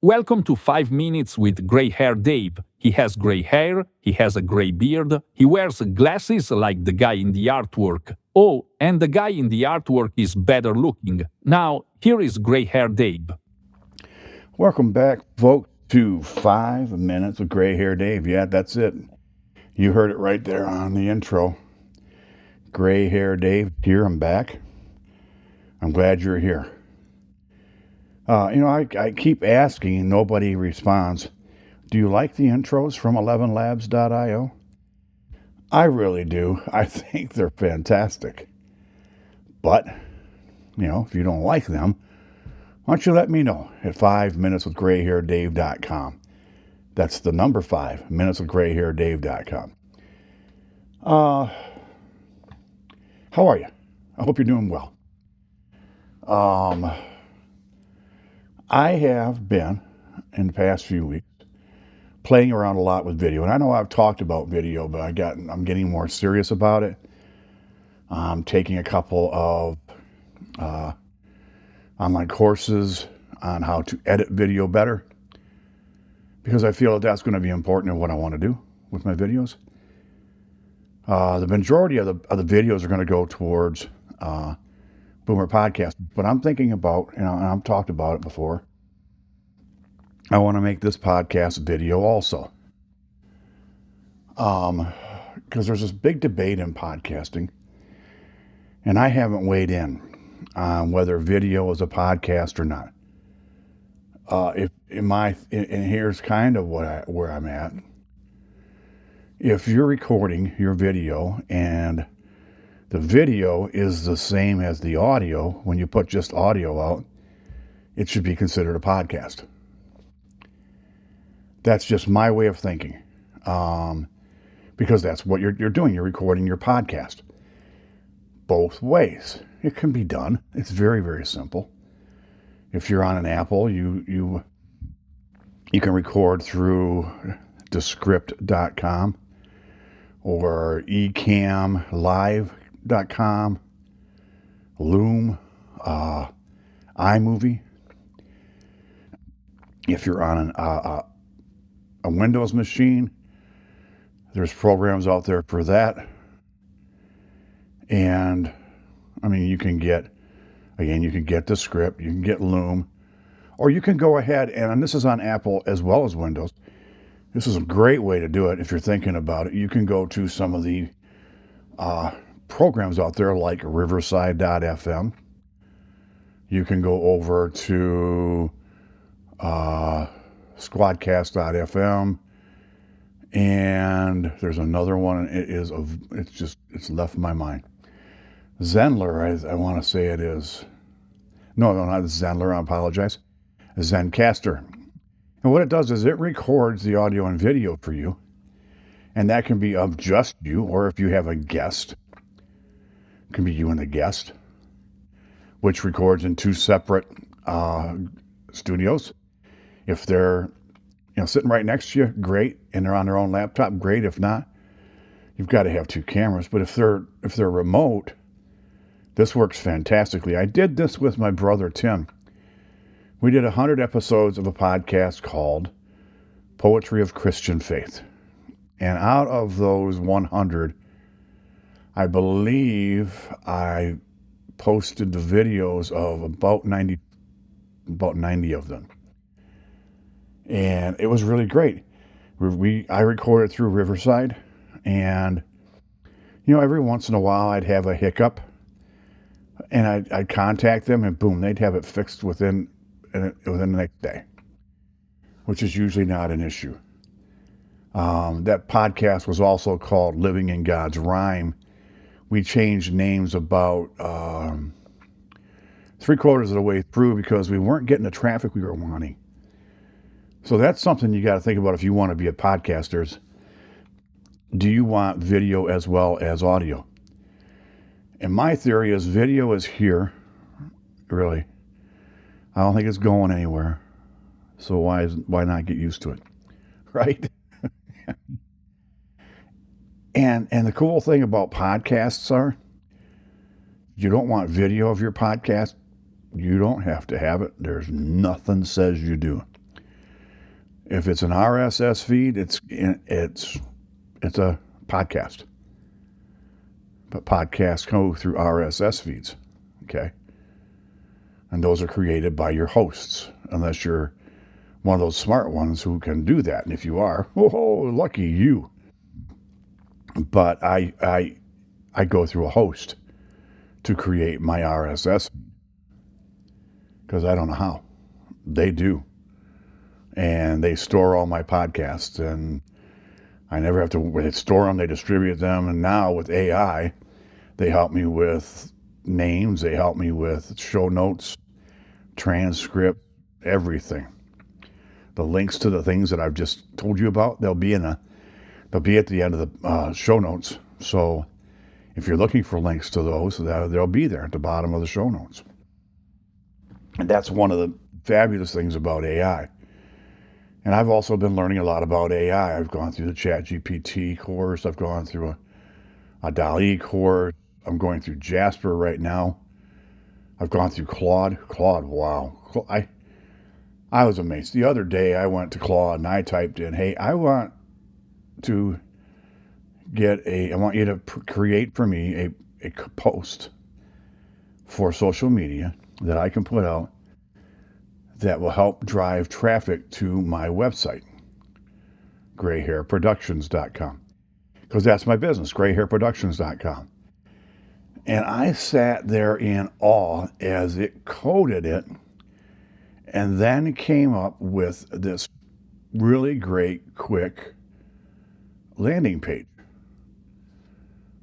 Welcome to 5 Minutes with Gray Hair Dave. He has gray hair, he has a gray beard, he wears glasses like the guy in the artwork. Oh, and the guy in the artwork is better looking. Now, here is Gray Hair Dave. Welcome back, folks, to 5 Minutes with Gray Hair Dave. Yeah, that's it. You heard it right there on the intro. Gray Hair Dave here. I'm back. I'm glad you're here. I keep asking and nobody responds. Do you like the intros from 11labs.io? I really do. I think they're fantastic. But, if you don't like them, why don't you let me know at 5minuteswithgrayhairdave.com. That's the number 5, minuteswithgrayhairdave.com. How are you? I hope you're doing well. I have been, in the past few weeks, playing around a lot with video. And I know I've talked about video, but I'm getting more serious about it. I'm taking a couple of online courses on how to edit video better, because I feel that's going to be important in what I want to do with my videos. The majority of the videos are going to go towards Boomer Podcast, but I'm thinking about, and I've talked about it before, I want to make this podcast video also. Because there's this big debate in podcasting, and I haven't weighed in on whether video is a podcast or not. And here's kind of where I'm at. If you're recording your video and the video is the same as the audio, when you put just audio out, it should be considered a podcast. That's just my way of thinking. Because that's what you're doing. You're recording your podcast. Both ways. It can be done. It's very, very simple. If you're on an Apple, you can record through descript.com or eCamLive.com, Loom, iMovie. If you're on a Windows machine, there's programs out there for that. And you can get Descript, you can get Loom, or you can go ahead and this is on Apple as well as Windows. This is a great way to do it if you're thinking about it. You can go to some of the programs out there like Riverside.fm. You can go over to Squadcast.fm, and there's another one. It's left my mind. Zenler, I want to say it is. No, not Zenler. I apologize. Zencaster. And what it does is it records the audio and video for you, and that can be of just you, or if you have a guest, it can be you and the guest, which records in 2 separate studios. If they're sitting right next to you, great, and they're on their own laptop, great. If not, you've got to have 2 cameras. But if they're remote, this works fantastically. I did this with my brother Tim. We did 100 episodes of a podcast called Poetry of Christian Faith. And out of those 100, I believe I posted the videos of about 90 of them. And it was really great. I recorded through Riverside, and every once in a while I'd have a hiccup, and I'd contact them, and boom, they'd have it fixed within the next day, which is usually not an issue. That podcast was also called Living in God's Rhyme. We changed names about 3/4 of the way through because we weren't getting the traffic we were wanting. So that's something you got to think about if you want to be a podcaster. Do you want video as well as audio? And my theory is video is here, really. I don't think it's going anywhere. So why not get used to it, right? And the cool thing about podcasts are, you don't want video of your podcast, you don't have to have it. There's nothing says you do. If it's an RSS feed, it's a podcast. But podcasts go through RSS feeds, okay? And those are created by your hosts, unless you're one of those smart ones who can do that. And if you are, oh, lucky you. But I go through a host to create my RSS feed because I don't know how. They do. And they store all my podcasts, and I never have to store them. They distribute them. And now with AI, they help me with names. They help me with show notes, transcript, everything. The links to the things that I've just told you about, they'll be at the end of the show notes. So if you're looking for links to those, they'll be there at the bottom of the show notes. And that's one of the fabulous things about AI. And I've also been learning a lot about AI. I've gone through the ChatGPT course. I've gone through a DALL-E course. I'm going through Jasper right now. I've gone through Claude. Claude, wow. I was amazed. The other day I went to Claude and I typed in, hey, I want you to create for me a post for social media that I can put out that will help drive traffic to my website, grayhairproductions.com. Because that's my business, grayhairproductions.com. And I sat there in awe as it coded it and then came up with this really great, quick landing page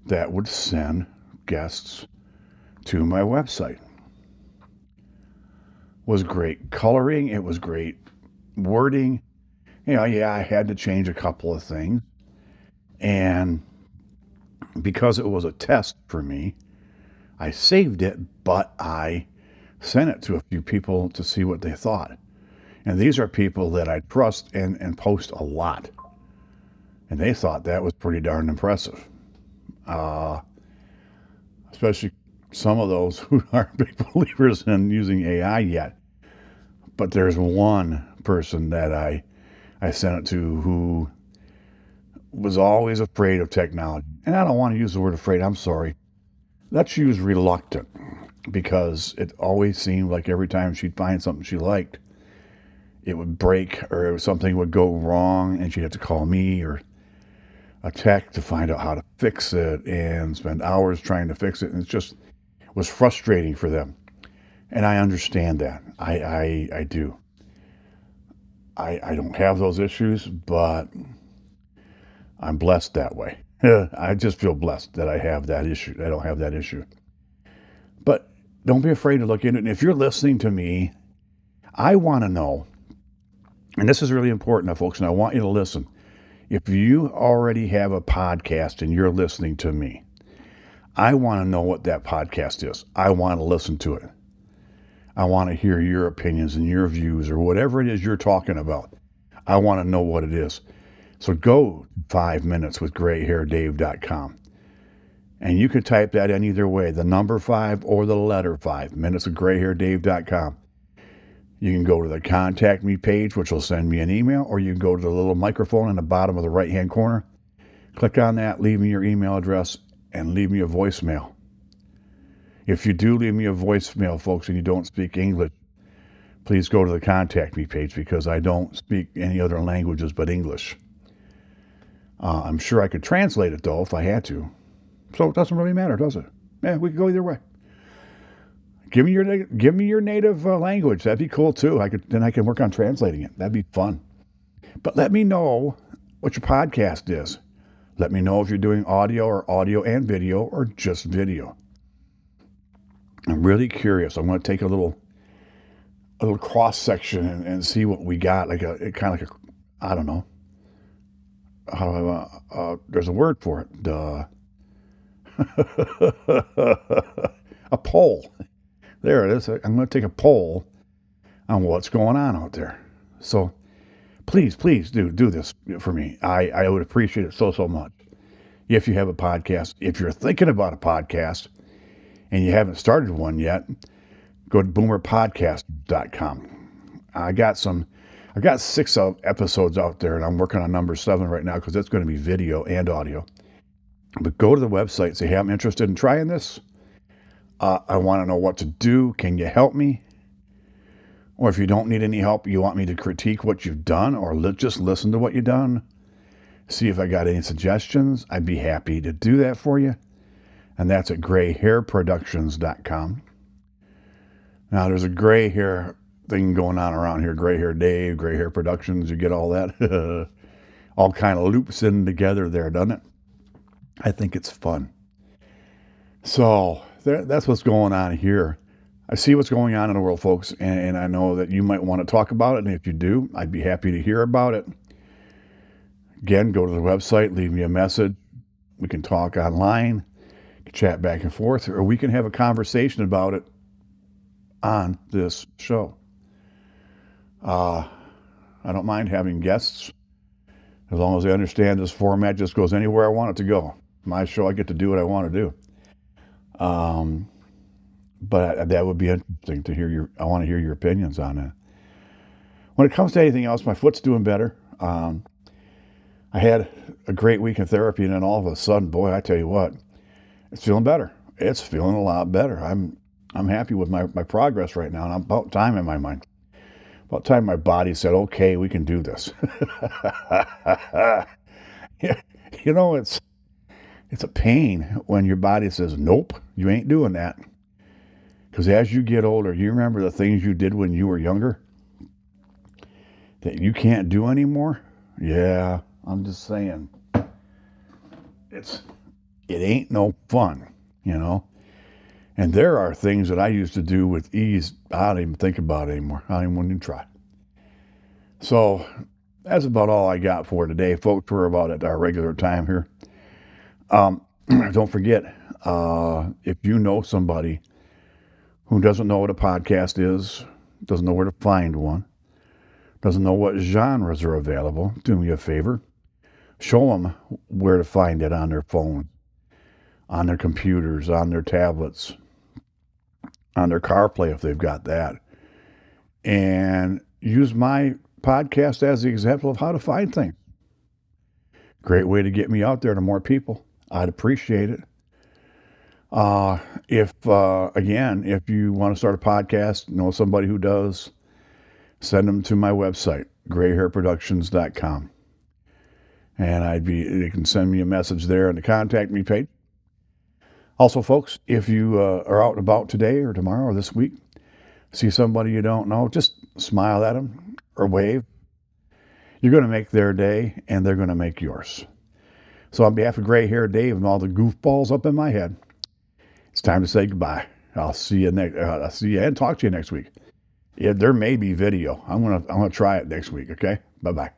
that would send guests to my website. It was great coloring. It was great wording. I had to change a couple of things. And because it was a test for me, I saved it, but I sent it to a few people to see what they thought. And these are people that I trust and post a lot. And they thought that was pretty darn impressive. Especially some of those who aren't big believers in using AI yet. But there's one person that I sent it to who was always afraid of technology. And I don't want to use the word afraid, I'm sorry. Let's use reluctant, because it always seemed like every time she'd find something she liked, it would break or something would go wrong and she'd have to call me or a tech to find out how to fix it and spend hours trying to fix it. And it just was frustrating for them. And I understand that. I do. I don't have those issues, but I'm blessed that way. I just feel blessed that I have that issue. I don't have that issue. But don't be afraid to look into it. And if you're listening to me, I want to know, and this is really important, folks, and I want you to listen. If you already have a podcast and you're listening to me, I want to know what that podcast is. I want to listen to it. I want to hear your opinions and your views or whatever it is you're talking about. I want to know what it is. So go 5minuteswithgrayhairdave.com. And you can type that in either way, the number 5 or the letter 5, minuteswithgrayhairdave.com. You can go to the contact me page, which will send me an email, or you can go to the little microphone in the bottom of the right-hand corner. Click on that, leave me your email address, and leave me a voicemail. If you do leave me a voicemail, folks, and you don't speak English, please go to the contact me page because I don't speak any other languages but English. I'm sure I could translate it, though, if I had to. So it doesn't really matter, does it? Yeah, we could go either way. Give me your native language. That'd be cool, too. Then I can work on translating it. That'd be fun. But let me know what your podcast is. Let me know if you're doing audio or audio and video or just video. I'm really curious. I'm going to take a little cross section and see what we got. I don't know. There's a word for it. A poll. There it is. I'm going to take a poll on what's going on out there. So please do this for me. I would appreciate it so much. If you have a podcast, if you're thinking about a podcast and you haven't started one yet, go to boomerpodcast.com. I I've got 6 episodes out there, and I'm working on number 7 right now because it's going to be video and audio. But go to the website and say, hey, I'm interested in trying this. I want to know what to do. Can you help me? Or if you don't need any help, you want me to critique what you've done or just listen to what you've done, see if I got any suggestions, I'd be happy to do that for you. And that's at grayhairproductions.com. Now, there's a gray hair thing going on around here. Gray Hair Dave, Gray Hair Productions. You get all that. All kind of loops in together there, doesn't it? I think it's fun. So that's what's going on here. I see what's going on in the world, folks, and I know that you might want to talk about it. And if you do, I'd be happy to hear about it. Again, go to the website, leave me a message. We can talk online, chat back and forth, or we can have a conversation about it on this show. I don't mind having guests as long as they understand this format just goes anywhere I want it to go. My show, I get to do what I want to do. But that would be interesting to hear I want to hear your opinions on it. When it comes to anything else, my foot's doing better. I had a great week in therapy, and then all of a sudden, boy, I tell you what, it's feeling better. It's feeling a lot better. I'm happy with my progress right now, and about time in my mind. About time my body said, okay, we can do this. You know, it's a pain when your body says, nope, you ain't doing that. Because as you get older, you remember the things you did when you were younger that you can't do anymore? Yeah, I'm just saying. It ain't no fun, you know? And there are things that I used to do with ease. I don't even think about it anymore. I don't even want to try. So that's about all I got for today, folks. We're about at our regular time here. Don't forget, if you know somebody who doesn't know what a podcast is, doesn't know where to find one, doesn't know what genres are available, do me a favor. Show them where to find it on their phone, on their computers, on their tablets, on their CarPlay if they've got that. And use my podcast as the example of how to find things. Great way to get me out there to more people. I'd appreciate it. If you want to start a podcast, know somebody who does, send them to my website, grayhairproductions.com. And you can send me a message there on the contact me page. Also, folks, if you are out and about today or tomorrow or this week, see somebody you don't know, just smile at them or wave. You're going to make their day, and they're going to make yours. So on behalf of Gray Hair Dave and all the goofballs up in my head, it's time to say goodbye. I'll see you and talk to you next week. Yeah, there may be video. I'm gonna try it next week. Okay, bye bye.